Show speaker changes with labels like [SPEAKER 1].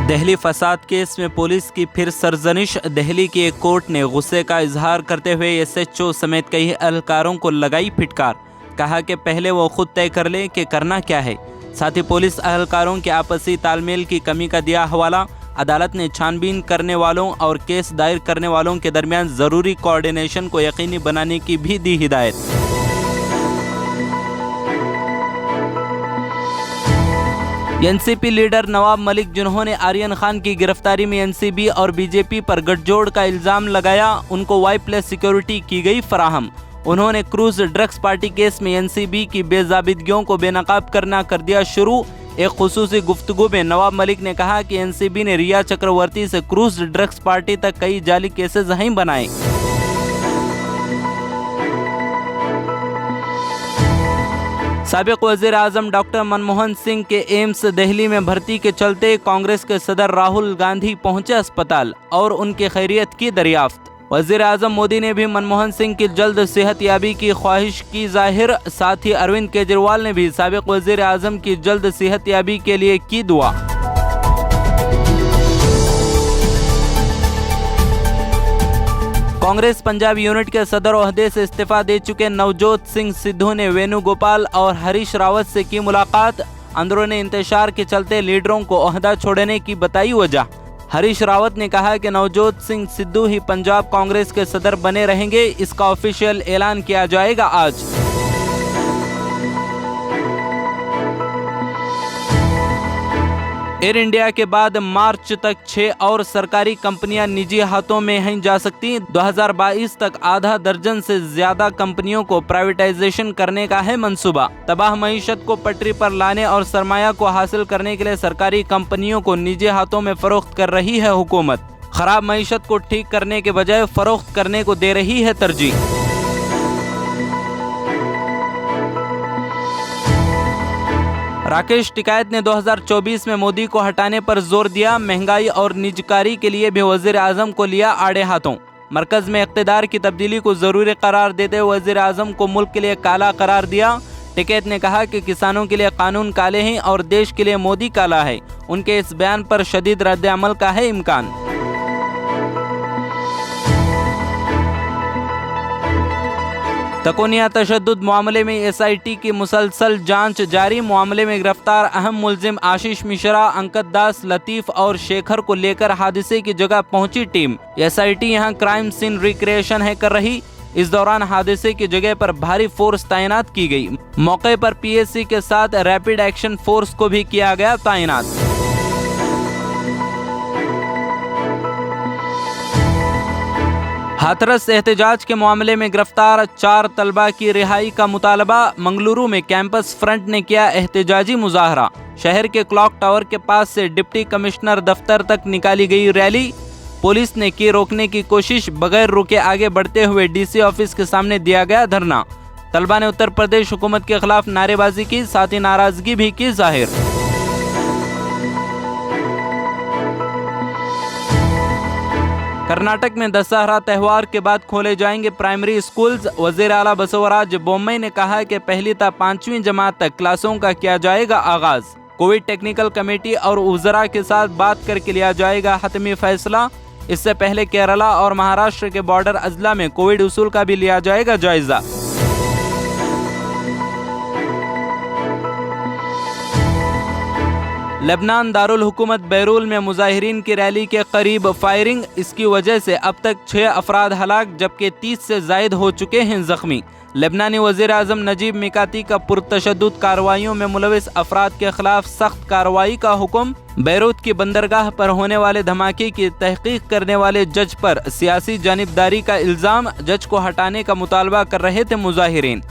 [SPEAKER 1] दिल्ली फसाद केस में पुलिस की फिर सरजनिश। दिल्ली की एक कोर्ट ने गुस्से का इजहार करते हुए एसएचओ समेत कई एहलकारों को लगाई फिटकार। कहा कि पहले वो खुद तय कर ले कि करना क्या है। साथ ही पुलिस एहलकारों के आपसी तालमेल की कमी का दिया हवाला। अदालत ने छानबीन करने वालों और केस दायर करने वालों के दरमियान ज़रूरी कोऑर्डिनेशन को यकीनी बनाने की भी दी हिदायत। एनसीपी लीडर नवाब मलिक, जिन्होंने आर्यन खान की गिरफ्तारी में एनसीबी और बीजेपी पर गठजोड़ का इल्ज़ाम लगाया, उनको Y+ सिक्योरिटी की गई फराहम। उन्होंने क्रूज ड्रग्स पार्टी केस में एनसीबी की बेज़ाबिदगियों को बेनकाब करना कर दिया शुरू। एक खुसूसी गुफ्तगू में नवाब मलिक ने कहा कि एनसीबी ने रिया चक्रवर्ती से क्रूज ड्रग्स पार्टी तक कई जाली केसेस नहीं बनाए। साबिक वज़ीर आज़म डॉक्टर मनमोहन सिंह के एम्स दिल्ली में भर्ती के चलते कांग्रेस के सदर राहुल गांधी पहुंचे अस्पताल और उनकी खैरियत की दरियाफ्त। वज़ीर आज़म मोदी ने भी मनमोहन सिंह की जल्द सेहतयाबी की ख्वाहिश की जाहिर। साथ ही अरविंद केजरीवाल ने भी साबिक वज़ीर आज़म की जल्द सेहतयाबी के लिए की दुआ। कांग्रेस पंजाब यूनिट के सदर ओहदे से इस्तीफा दे चुके नवजोत सिंह सिद्धू ने वेणुगोपाल और हरीश रावत से की मुलाकात। अंदरूनी इंतशार के चलते लीडरों को ओहदा छोड़ने की बताई वजह। हरीश रावत ने कहा कि नवजोत सिंह सिद्धू ही पंजाब कांग्रेस के सदर बने रहेंगे। इसका ऑफिशियल ऐलान किया जाएगा आज। एयर इंडिया के बाद मार्च तक 6 और सरकारी कंपनियां निजी हाथों में हैं जा सकती। 2022 तक आधा दर्जन से ज्यादा कंपनियों को प्राइवेटाइजेशन करने का है मंसूबा। तबाह मईशत को पटरी पर लाने और सरमाया को हासिल करने के लिए सरकारी कंपनियों को निजी हाथों में फरोख्त कर रही है हुकूमत। खराब मईशत को ठीक करने के बजाय फरोख्त करने को दे रही है तरजीह। राकेश टिकैत ने 2024 में मोदी को हटाने पर जोर दिया। महंगाई और निजकारी के लिए भी वज़ीर आज़म को लिया आड़े हाथों। मरकज में इक़्तिदार की तब्दीली को ज़रूरी करार देते हुए वज़ीर आज़म को मुल्क के लिए काला करार दिया। टिकैत ने कहा कि किसानों के लिए कानून काले हैं और देश के लिए मोदी काला है। उनके इस बयान पर शदीद रद्द-ए-अमल का है इम्कान। तकोनिया तशद्दुद मामले में एसआईटी की मुसलसल जांच जारी। मामले में गिरफ्तार अहम मुलजिम आशीष मिश्रा, अंकत दास, लतीफ़ और शेखर को लेकर हादसे की जगह पहुंची टीम। एसआईटी यहां क्राइम सीन रिक्रिएशन है कर रही। इस दौरान हादसे की जगह पर भारी फोर्स तैनात की गई। मौके पर पीएससी के साथ रैपिड एक्शन फोर्स को भी किया गया तैनात। हाथरस एहतजाज के मामले में गिरफ्तार 4 तलबा की रिहाई का मुतालबा। मंगलुरु में कैंपस फ्रंट ने किया एहतजाजी मुजाहरा। शहर के क्लॉक टावर के पास से डिप्टी कमिश्नर दफ्तर तक निकाली गई रैली। पुलिस ने की रोकने की कोशिश, बगैर रुके आगे बढ़ते हुए डीसी ऑफिस के सामने दिया गया धरना। तलबा ने उत्तर प्रदेश हुकूमत के खिलाफ नारेबाजी की, साथ ही नाराजगी भी की जाहिर। कर्नाटक में दशहरा त्यौहार के बाद खोले जाएंगे प्राइमरी स्कूल्स। वज़ीर आला बसवराज बोम्मई ने कहा कि पहली ता 5वीं जमात तक क्लासों का किया जाएगा आगाज। कोविड टेक्निकल कमेटी और उज़रा के साथ बात करके लिया जाएगा हतमी फैसला। इससे पहले केरला और महाराष्ट्र के बॉर्डर अजला में कोविड उसूल का भी लिया जाएगा जायजा। लेबनान दारुल हुकूमत बैरूल में मुजाहिरीन की रैली के करीब फायरिंग। इसकी वजह से अब तक 6 अफराद हलाक जबकि 30 से जायद हो चुके हैं जख्मी। लेबनानी वज़ीर आज़म नजीब मिकाती का पुरतशद्दुद कार्रवाइयों में मुलविस अफराद के खिलाफ सख्त कार्रवाई का हुक्म। बैरूत की बंदरगाह पर होने वाले धमाके की तहकीक करने वाले जज पर सियासी जानिबदारी का इल्ज़ाम। जज को हटाने का मुतालबा कर रहे थे मुजाहिरीन।